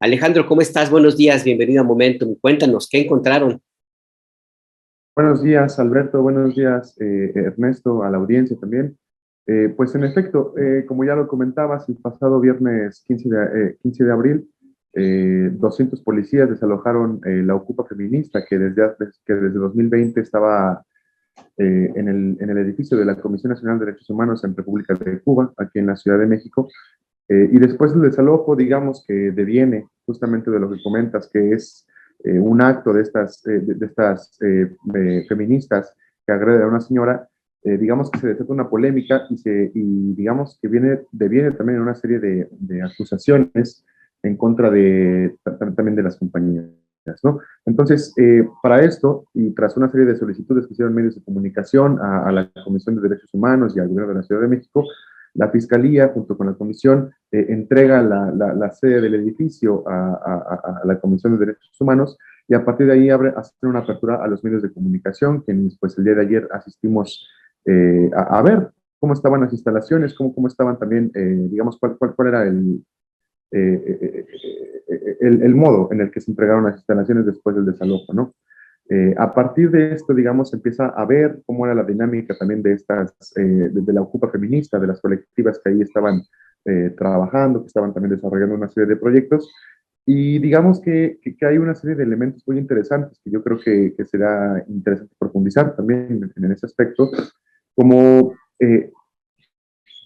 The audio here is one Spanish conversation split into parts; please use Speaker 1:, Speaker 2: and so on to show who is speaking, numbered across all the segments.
Speaker 1: Alejandro, ¿cómo estás? Buenos días, bienvenido a Momentum. Cuéntanos, ¿qué encontraron?
Speaker 2: Buenos días, Alberto. Buenos días, Ernesto, a la audiencia también. Pues en efecto, como ya lo comentabas, el pasado viernes 15 de abril, 200 policías desalojaron la Ocupa Feminista, que desde 2020 estaba en el edificio de la Comisión Nacional de Derechos Humanos en República de Cuba, aquí en la Ciudad de México. Y después del desalojo, digamos que deviene justamente de lo que comentas, que es un acto de estas feministas que agreden a una señora. Digamos que se desata una polémica y digamos que deviene también en una serie de acusaciones en contra también de las compañías, ¿no? Entonces, para esto, y tras una serie de solicitudes que hicieron medios de comunicación a la Comisión de Derechos Humanos y al Gobierno de la Ciudad de México, la Fiscalía, junto con la Comisión, entrega la sede del edificio a la Comisión de Derechos Humanos, y a partir de ahí hace una apertura a los medios de comunicación, quienes pues el día de ayer asistimos a ver cómo estaban las instalaciones, cómo estaban también, digamos, cuál era el modo en el que se entregaron las instalaciones después del desalojo, ¿no? A partir de esto, digamos, empieza a ver cómo era la dinámica también de la Ocupa Feminista, de las colectivas que ahí estaban trabajando, que estaban también desarrollando una serie de proyectos. Y digamos que hay una serie de elementos muy interesantes que yo creo que será interesante profundizar también en ese aspecto, como,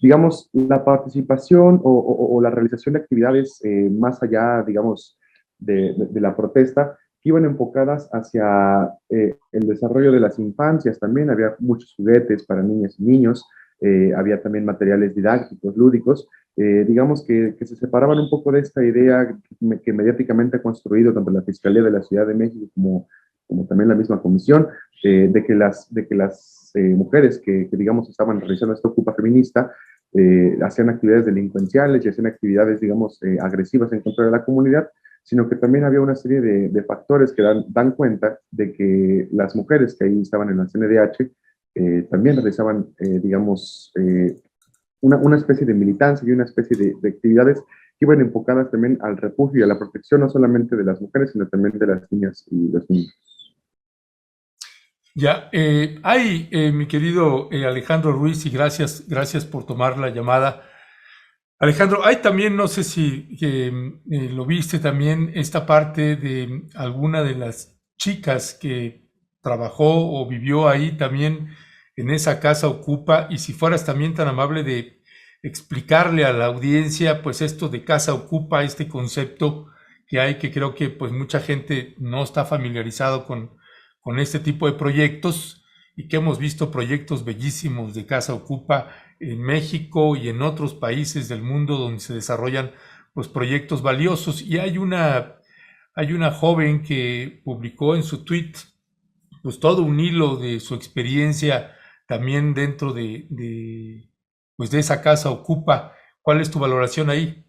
Speaker 2: digamos, la participación o la realización de actividades más allá, digamos, de la protesta, que iban enfocadas hacia el desarrollo de las infancias también. Había muchos juguetes para niñas y niños, había también materiales didácticos, lúdicos, digamos que se separaban un poco de esta idea que mediáticamente ha construido tanto la Fiscalía de la Ciudad de México como también la misma comisión, de que las mujeres que, digamos, estaban realizando esta ocupa feminista, hacían actividades delincuenciales y hacían actividades, digamos, agresivas en contra de la comunidad, sino que también había una serie de factores que dan cuenta de que las mujeres que ahí estaban en la CNDH también realizaban, digamos, una especie de militancia y una especie de actividades que iban enfocadas también al refugio y a la protección no solamente de las mujeres, sino también de las niñas y los niños.
Speaker 3: Ya, mi querido Alejandro Ruiz, y gracias por tomar la llamada. Alejandro, hay también, no sé si lo viste también, esta parte de alguna de las chicas que trabajó o vivió ahí también en esa casa Ocupa, y si fueras también tan amable de explicarle a la audiencia, pues esto de casa Ocupa, este concepto que hay, que creo que pues mucha gente no está familiarizado con este tipo de proyectos, y que hemos visto proyectos bellísimos de casa Ocupa en México y en otros países del mundo donde se desarrollan pues, proyectos valiosos. Y hay una joven que publicó en su tweet pues, todo un hilo de su experiencia también dentro pues, de esa casa Ocupa. ¿Cuál es tu valoración ahí?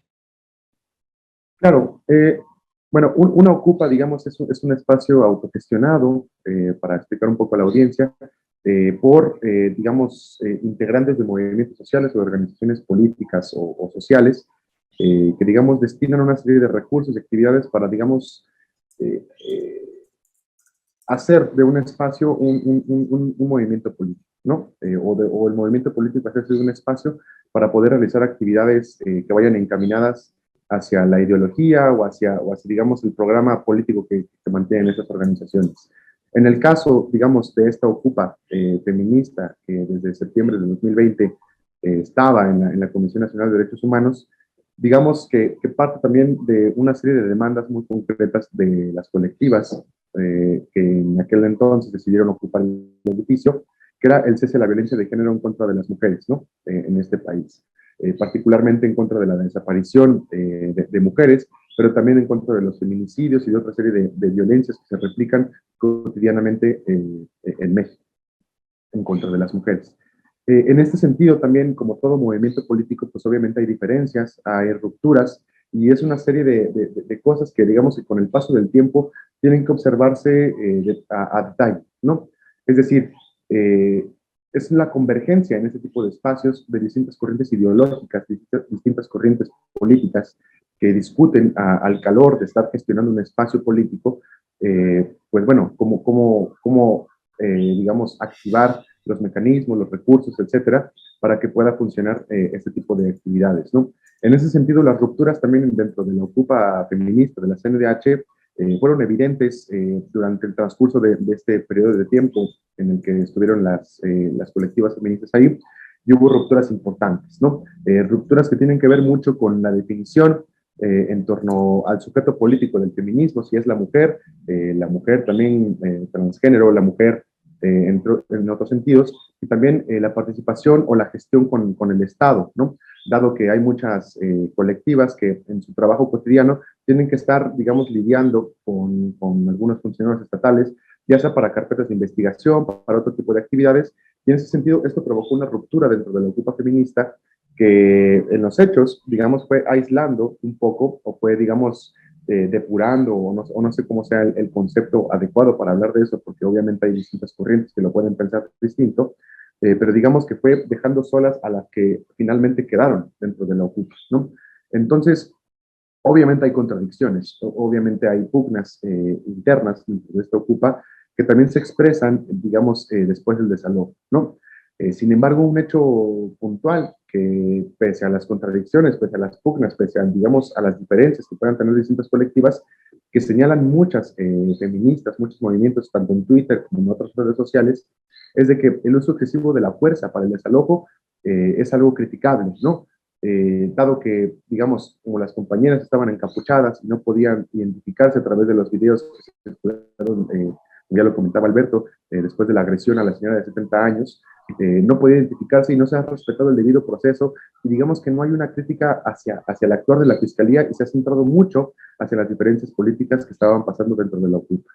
Speaker 2: Claro, bueno, una ocupa, digamos, es un espacio autogestionado, para explicar un poco a la audiencia, por, digamos, integrantes de movimientos sociales o de organizaciones políticas o sociales, que, digamos, destinan una serie de recursos y actividades para, digamos, eh, eh, hacer de un espacio un movimiento político, ¿no? O el movimiento político hacerse de un espacio para poder realizar actividades que vayan encaminadas hacia la ideología o hacia, digamos, el programa político que mantienen estas organizaciones. En el caso, digamos, de esta Ocupa feminista, que desde septiembre de 2020 estaba en la Comisión Nacional de Derechos Humanos, digamos que parte también de una serie de demandas muy concretas de las colectivas que en aquel entonces decidieron ocupar el edificio, que era el cese de la violencia de género en contra de las mujeres, ¿no? En este país. Particularmente en contra de la desaparición de mujeres, pero también en contra de los feminicidios y de otra serie de violencias que se replican cotidianamente en México en contra de las mujeres. En este sentido, también, como todo movimiento político, pues obviamente hay diferencias, hay rupturas, y es una serie de cosas que, digamos, que con el paso del tiempo tienen que observarse a detalle, ¿no? Es decir, es la convergencia en este tipo de espacios de distintas corrientes ideológicas, distintas corrientes políticas, que discuten al calor de estar gestionando un espacio político, pues bueno, cómo digamos, activar los mecanismos, los recursos, etcétera, para que pueda funcionar este tipo de actividades, ¿no? En ese sentido, las rupturas también dentro de la Ocupa feminista de la CNDH fueron evidentes durante el transcurso de este periodo de tiempo en el que estuvieron las colectivas feministas ahí, y hubo rupturas importantes, ¿no? Rupturas que tienen que ver mucho con la definición en torno al sujeto político del feminismo, si es la mujer también transgénero, la mujer en otros sentidos, y también la participación o la gestión con el Estado, ¿no? Dado que hay muchas colectivas que en su trabajo cotidiano tienen que estar, digamos, lidiando con algunos funcionarios estatales, ya sea para carpetas de investigación, para otro tipo de actividades, y en ese sentido esto provocó una ruptura dentro de la Ocupa feminista que en los hechos, digamos, fue aislando un poco o fue, digamos, depurando o no sé cómo sea el concepto adecuado para hablar de eso, porque obviamente hay distintas corrientes que lo pueden pensar distinto, pero digamos que fue dejando solas a las que finalmente quedaron dentro de la Ocupa, ¿no? Entonces, obviamente hay contradicciones, obviamente hay pugnas internas dentro de esta Ocupa que también se expresan, digamos, después del desalojo, ¿no? Sin embargo, un hecho puntual que pese a las contradicciones, pese a las pugnas, pese a, digamos, a las diferencias que puedan tener distintas colectivas, que señalan muchas feministas, muchos movimientos, tanto en Twitter como en otras redes sociales, es de que el uso excesivo de la fuerza para el desalojo es algo criticable, ¿no? Dado que, digamos, como las compañeras estaban encapuchadas y no podían identificarse a través de los videos que se circularon, ya lo comentaba Alberto, después de la agresión a la señora de 70 años, no podía identificarse y no se ha respetado el debido proceso, y digamos que no hay una crítica hacia el actuar de la Fiscalía y se ha centrado mucho hacia las diferencias políticas que estaban pasando dentro de la Ocupa.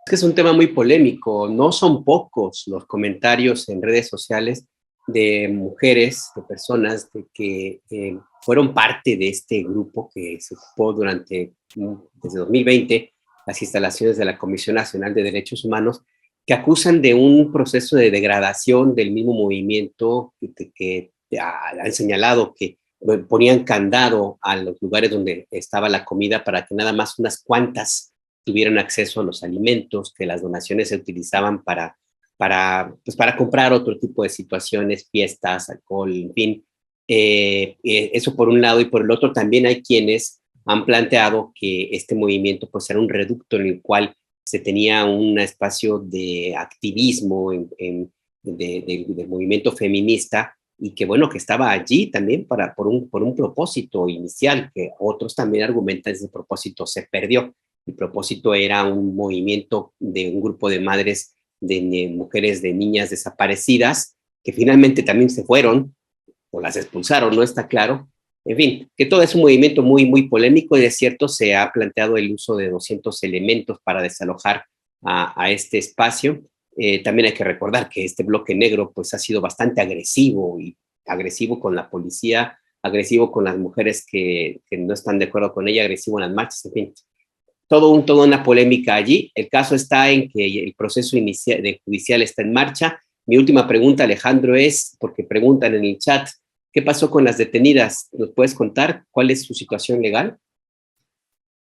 Speaker 1: Es que es un tema muy polémico, no son pocos los comentarios en redes sociales de mujeres, de personas que fueron parte de este grupo que se ocupó desde 2020 las instalaciones de la Comisión Nacional de Derechos Humanos, que acusan de un proceso de degradación del mismo movimiento, que han señalado que ponían candado a los lugares donde estaba la comida para que nada más unas cuantas tuvieran acceso a los alimentos, que las donaciones se utilizaban pues para comprar otro tipo de situaciones, fiestas, alcohol, en fin. Eso por un lado, y por el otro también hay quienes han planteado que este movimiento pues era un reducto en el cual se tenía un espacio de activismo del movimiento feminista y que bueno, que estaba allí también por un propósito inicial, que otros también argumentan ese propósito se perdió. El propósito era un movimiento de un grupo de madres de mujeres, de niñas desaparecidas, que finalmente también se fueron o las expulsaron, no está claro. En fin, que todo es un movimiento muy, muy polémico y de cierto se ha planteado el uso de 200 elementos para desalojar a este espacio. También hay que recordar que este bloque negro pues ha sido bastante agresivo y agresivo con la policía, agresivo con las mujeres que no están de acuerdo con ella, agresivo en las marchas, en fin. Toda una polémica allí. El caso está en que el proceso judicial está en marcha. Mi última pregunta, Alejandro, es, porque preguntan en el chat, ¿qué pasó con las detenidas? ¿Nos puedes contar cuál es su situación legal?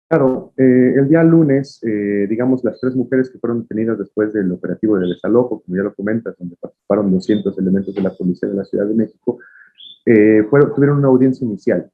Speaker 2: Claro, el día lunes, digamos, las 3 mujeres que fueron detenidas después del operativo de desalojo, como ya lo comentas, donde participaron 200 elementos de la Policía de la Ciudad de México, tuvieron una audiencia inicial.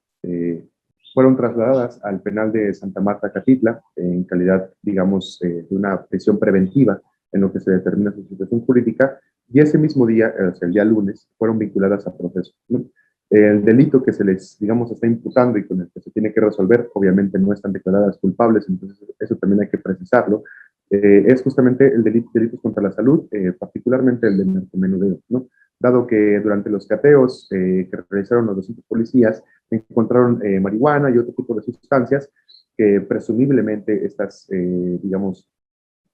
Speaker 2: Fueron trasladadas al penal de Santa Marta, Catitla, en calidad, digamos, de una prisión preventiva en lo que se determina su situación jurídica, y ese mismo día, o sea, el día lunes, fueron vinculadas a proceso, ¿no? El delito que se les, digamos, está imputando y con el que se tiene que resolver, obviamente no están declaradas culpables, entonces eso también hay que precisarlo, es justamente el delitos contra la salud, particularmente el de narcomenudeo, ¿no? Dado que durante los cateos que realizaron los 200 policías, encontraron marihuana y otro tipo de sustancias que presumiblemente estas, digamos,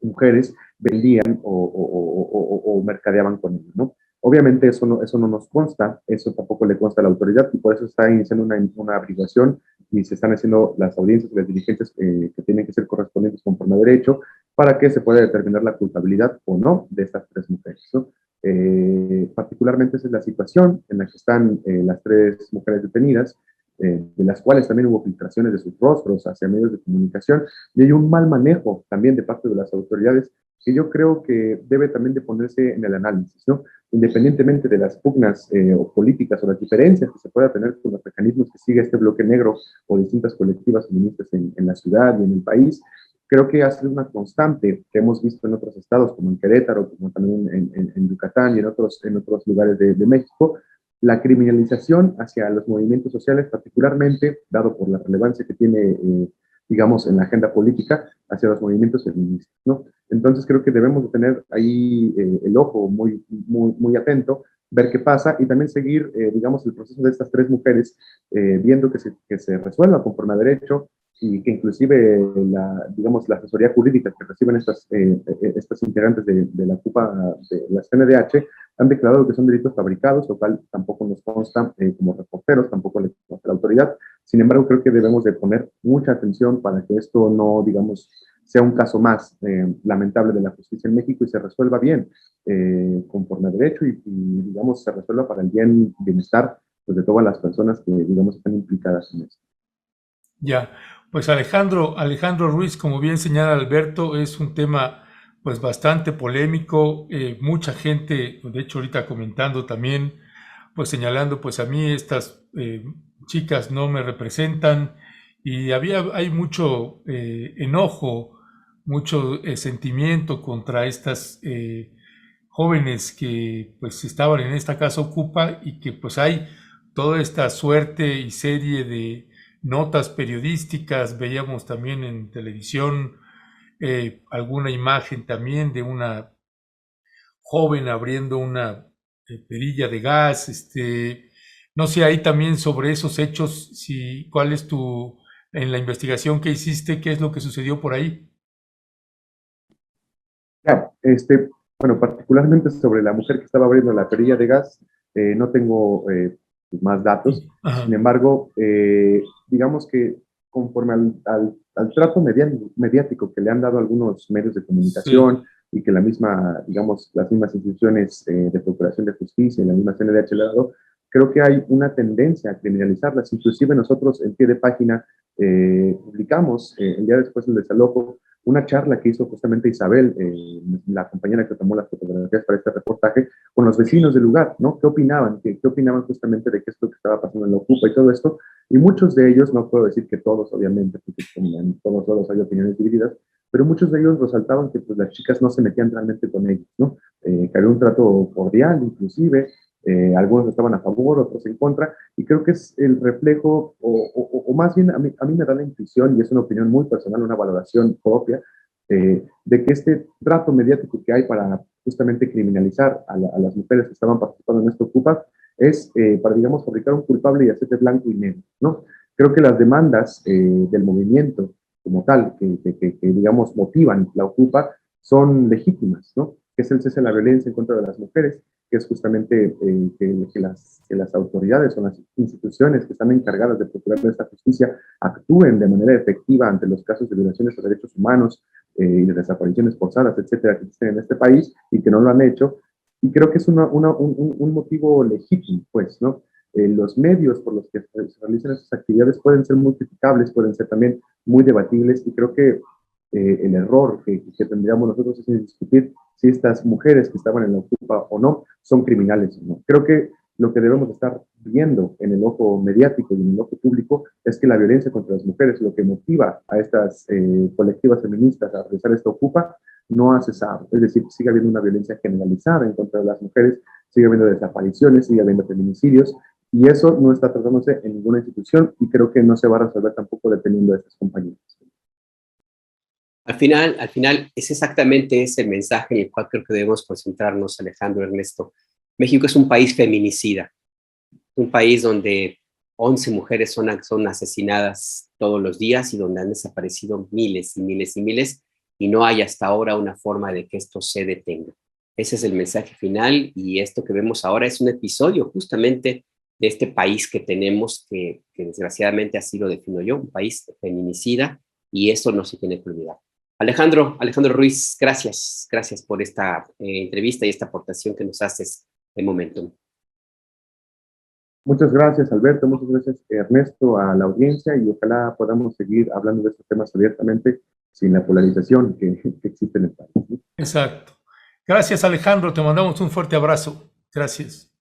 Speaker 2: mujeres vendían o mercadeaban con ellos, ¿no? Obviamente eso no nos consta, eso tampoco le consta a la autoridad y por eso está iniciando una averiguación y se están haciendo las audiencias y las diligencias que tienen que ser correspondientes conforme a derecho para que se pueda determinar la culpabilidad o no de estas 3 mujeres, ¿no? Particularmente esa es la situación en la que están las 3 mujeres detenidas. de las cuales también hubo filtraciones de sus rostros hacia medios de comunicación, y hay un mal manejo también de parte de las autoridades que yo creo que debe también de ponerse en el análisis, ¿no? Independientemente de las pugnas o políticas o las diferencias que se pueda tener con los mecanismos que sigue este bloque negro o distintas colectivas feministas en la ciudad y en el país, creo que ha sido una constante que hemos visto en otros estados, como en Querétaro, como también en Yucatán y en otros lugares de México, la criminalización hacia los movimientos sociales, particularmente, dado por la relevancia que tiene, digamos, en la agenda política, hacia los movimientos feministas, ¿no? Entonces creo que debemos de tener ahí el ojo muy atento, ver qué pasa y también seguir, digamos, el proceso de estas tres mujeres, viendo que se resuelva conforme a derecho y que inclusive digamos, la asesoría jurídica que reciben estas integrantes de la CUPA, de la CNDH, han declarado que son delitos fabricados, lo cual tampoco nos consta como reporteros, tampoco le consta a la autoridad. Sin embargo, creo que debemos de poner mucha atención para que esto no, digamos, sea un caso más lamentable de la justicia en México y se resuelva bien, conforme a derecho digamos, se resuelva para el bienestar pues, de todas las personas que, digamos, están implicadas en esto.
Speaker 3: Ya, pues Alejandro Ruiz, como bien señala Alberto, es un tema pues bastante polémico, mucha gente, de hecho ahorita comentando también, pues señalando, pues a mí estas chicas no me representan y hay mucho enojo, mucho sentimiento contra estas jóvenes que pues estaban en esta casa Ocupa y que pues hay toda esta suerte y serie de notas periodísticas, veíamos también en televisión alguna imagen también de una joven abriendo una perilla de gas, no sé, ahí también sobre esos hechos, si, ¿cuál es en la investigación que hiciste, qué es lo que sucedió por ahí?
Speaker 2: Claro, bueno, particularmente sobre la mujer que estaba abriendo la perilla de gas, no tengo más datos. Sin
Speaker 3: Ajá,
Speaker 2: embargo, digamos que conforme al trato mediático que le han dado algunos medios de
Speaker 3: sí,
Speaker 2: comunicación y que la misma, digamos, las mismas instituciones de procuración de justicia y la misma CNDH le ha dado, creo que hay una tendencia a criminalizarlas. Inclusive nosotros en pie de página publicamos el día después del desalojo una charla que hizo justamente Isabel, la compañera que tomó las fotografías para este reportaje, con los vecinos del lugar, ¿no? ¿Qué opinaban? ¿Qué opinaban justamente de qué es lo que estaba pasando en la Ocupa y todo esto? Y muchos de ellos, no puedo decir que todos, obviamente, porque en todos lados hay opiniones divididas, pero muchos de ellos resaltaban que pues, las chicas no se metían realmente con ellos, ¿no? Que había un trato cordial, inclusive, algunos estaban a favor, otros en contra, y creo que es el reflejo, o más bien a mí me da la intuición, y es una opinión muy personal, una valoración propia, de que este trato mediático que hay para justamente criminalizar a las mujeres que estaban participando en esta Ocupa es para, digamos, fabricar un culpable y hacerte blanco y negro, ¿no? Creo que las demandas del movimiento como tal, digamos, motivan la Ocupa, son legítimas, ¿no? Que es el cese de la violencia en contra de las mujeres, que es justamente que las autoridades o las instituciones que están encargadas de procurar esta justicia actúen de manera efectiva ante los casos de violaciones a derechos humanos y de desapariciones forzadas, etcétera, que existen en este país y que no lo han hecho. Y creo que es un motivo legítimo, pues, ¿no? Los medios por los que se realizan esas actividades pueden ser muy criticables, pueden ser también muy debatibles y creo que el error que tendríamos nosotros es discutir si estas mujeres que estaban en la Ocupa o no son criminales o no. Creo que lo que debemos estar viendo en el ojo mediático y en el ojo público es que la violencia contra las mujeres, lo que motiva a estas colectivas feministas a realizar esta Ocupa, no ha cesado. Es decir, sigue habiendo una violencia generalizada en contra de las mujeres, sigue habiendo desapariciones, sigue habiendo feminicidios, y eso no está tratándose en ninguna institución y creo que no se va a resolver tampoco dependiendo de estas compañías.
Speaker 1: Al final es exactamente ese mensaje en el cual creo que debemos concentrarnos, Alejandro, Ernesto. México es un país feminicida, un país donde 11 mujeres son asesinadas todos los días y donde han desaparecido miles y miles y miles, y no hay hasta ahora una forma de que esto se detenga. Ese es el mensaje final, y esto que vemos ahora es un episodio justamente de este país que tenemos, que desgraciadamente así lo defino yo, un país feminicida, y eso no se tiene que olvidar. Alejandro Ruiz, gracias por esta entrevista y esta aportación que nos haces de momento.
Speaker 2: Muchas gracias, Alberto, muchas gracias, Ernesto, a la audiencia y ojalá podamos seguir hablando de estos temas abiertamente sin la polarización que existe en el país.
Speaker 3: Exacto. Gracias, Alejandro. Te mandamos un fuerte abrazo. Gracias.